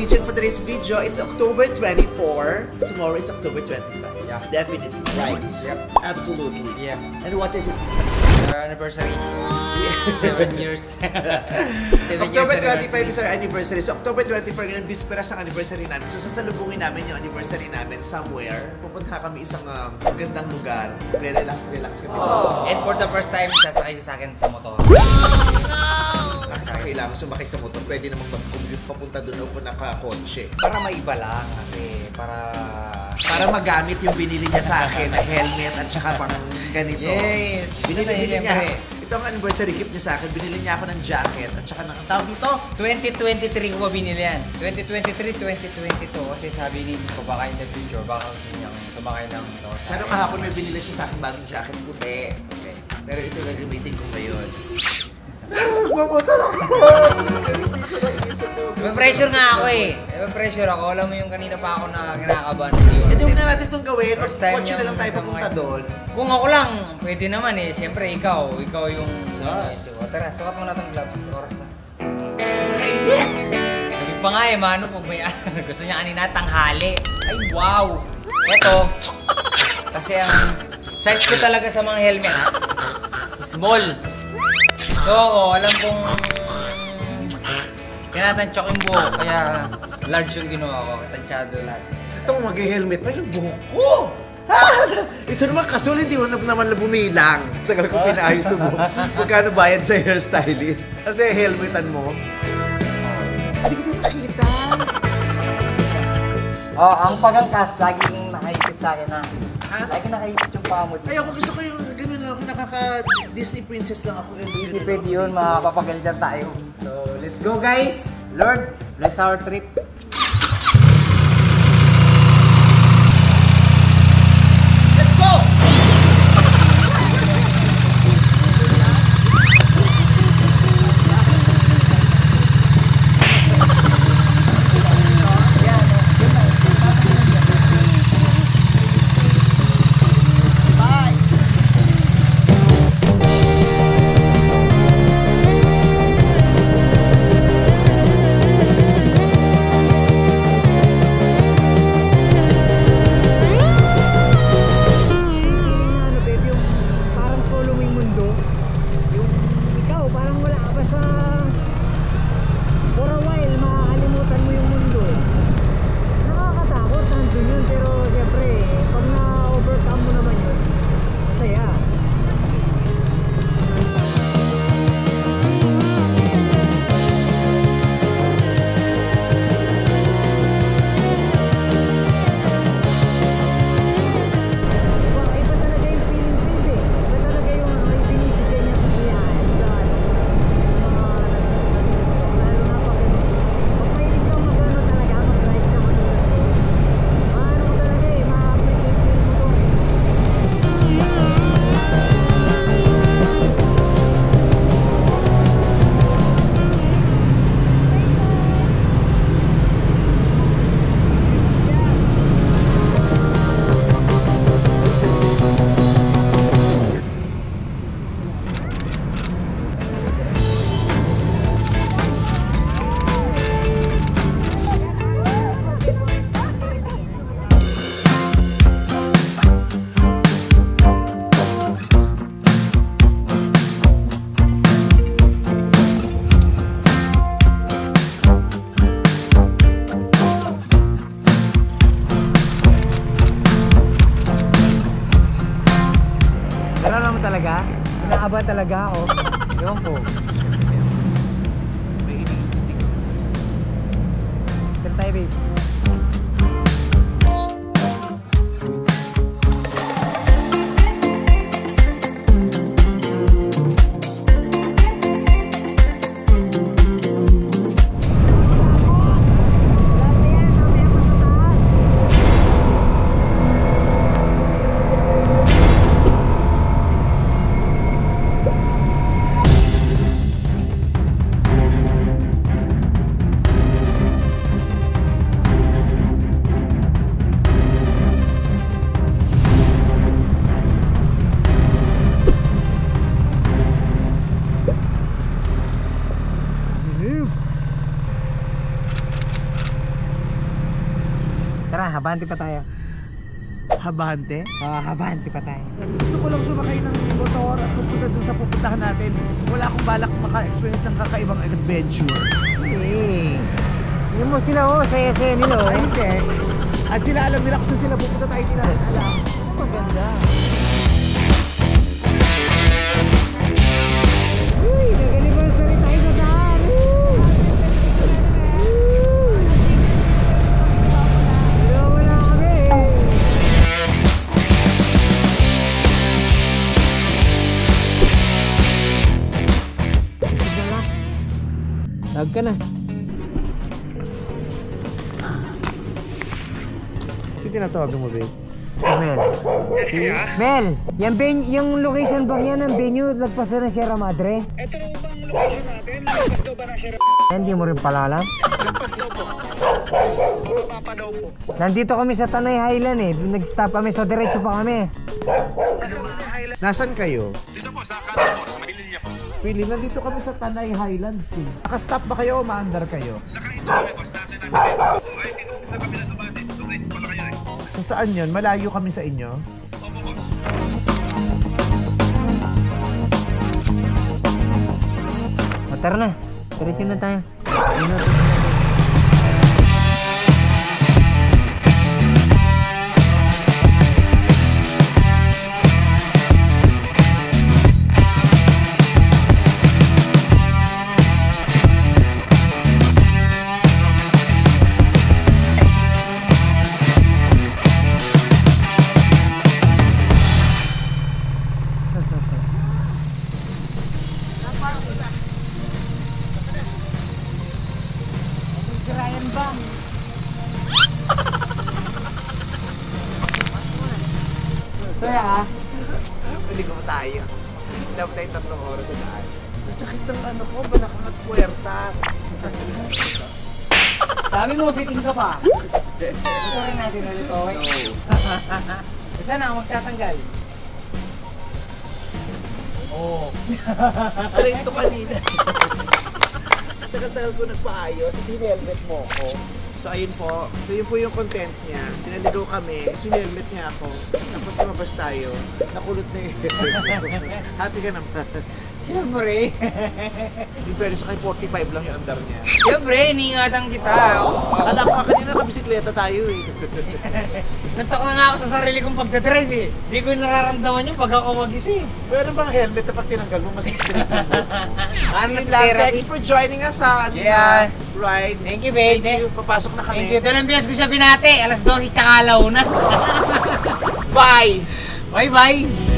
prediction for today's video. It's October 24. Tomorrow is October 25. Yeah. Definitely. Right. Yep. Absolutely. Yeah. And what is it? Our anniversary. 7 years. 7 October years 25 is our anniversary. So October 24 ngayon, bisperas ng anniversary namin. So sasalubungin namin yung anniversary namin somewhere. Pupunta kami isang magandang lugar. Relax kami. And for the first time, sasakay siya sa akin sa motor. Kailangan sumakay sa motor. Pwede namang mag-commute papunta doon o kung nakakotse. Para maiba lang kasi Para magamit yung binili niya sa akin na helmet at saka pang ganito. Yes! Binili niya. Ito ang anniversary gift niya sa akin. Binili niya ako ng jacket at saka ng tawag dito. 2023 ko ba binili yan? 2023, 2022 kasi sabi ni ko baka in the future, baka gusto niyang sumakay ng ito sa Pero kahapon may binili siya sa akin bagong jacket puti. Okay. Pero ito gagamitin ko ngayon. Magpapunta lang ako! May pressure nga ako eh. May pressure ako. Alam mo yung kanina pa ako na kinakabahan. Hindi huwag na natin itong gawin. First time Watch na lang tayo papunta doon. Kung ako lang, pwede naman eh. Siyempre ikaw yung... Sus. Tara, sukat mo na itong gloves. Oras na. Makainit! Sabi pa nga eh, mano pag may gusto niya kanina tanghali. Ay, wow! Ito, kasi ang size ko talaga sa mga helmet, ha? Small. So, alam kong tinatanchok yung buhok, kaya large yung ginawa ko, tansyado lahat. Itong mag-helmet pa yung buhok ko! Ito naman kasul, hindi mo naman bumilang. Tagal ko pinaayos yung buhok. Magkano bayad sa hairstylist? Kasi helmetan mo. Hindi ko makita. Oh, ang pagangkas, laging nakaipit sa akin na. Lagi nakaipit yung paa mo. Ay, ako gusto ko yung gano'n lang. Nakaka-Disney princess lang ako. Hindi pwede yun, mapapagalitan tayo. So, let's go guys! Lord, bless our trip. Let's go! Talaga? Inaaba talaga ako. Ewan ko. Pero tayo babe. Tara, habante pa tayo. Habante? Habante pa tayo. Gusto ko lang sumakay ng motor at pupunta dun sa pupuntahan natin. Wala akong balak maka-experience ng kakaibang adventure. Eh, yun mo sila saya-saya nila Ay, hindi. At sila alam nila kung saan sila pupunta tayo nila alam. Maganda. Uy, nag-anniversary tayo sa daan. Wala kami. Tawag ka na. Sino tinatawagan mo, babe? Mel. Mel, yung location bang yan ng venue, lagpas na ng Sierra Madre? Ito bang location natin? Lagpas daw ba ng Sierra? Hindi mo rin pala alam? Lagpas daw po. Papa daw po. Nandito kami sa Tanay Highland eh. Nag-stop kami, so diretso pa kami. Nasaan kayo? Dito po, sa kanan po, sa Maylilya po. Pili, nandito kami sa Tanay Highlands eh. Naka-stop ba kayo o maandar kayo? Nakaito kami po, sa natin namin. Ay, dito po sa kami na tumati. Dumiretso pala kayo eh. So saan yun? Malayo kami sa inyo? Opo po. O, tara na. Diretso na tayo. Saya ha? Pwede ko tayo. Dapat tayo 3 oras sa daan. Masakit ng ano ko, balakang at puwerta. Sabi mo, biting ka pa. Ito rin natin ulit, okay? Saan na, magtatanggal? Oo. Straight to kanina. Tagal-tagal ko nagpaayos, sinelmet mo ko. So ayun po, yun po yung content niya. Sinaligaw kami, sinelmet niya ako. Tapos lumabas tayo, nakulot na yun. Happy ka naman. Siyempre. Yung pwede sa kay 45 lang yung andar niya. Siyempre, iniingatan kita. Kala ko kanina nakabisikleta tayo eh. Nantok na nga ako sa sarili kong pagdadrive eh. Hindi ko nararamdaman yung pag ako mag-isip. Meron bang helmet na pag tinanggal mo, mas straight mo? Ano Yun lang, thanks for joining us sa Yeah. ride. Thank you, babe. Thank you, papasok na kami. Thank you. Ito ng biyas ko siya binate. Alas 12 tsaka alaw na. Bye! Bye-bye.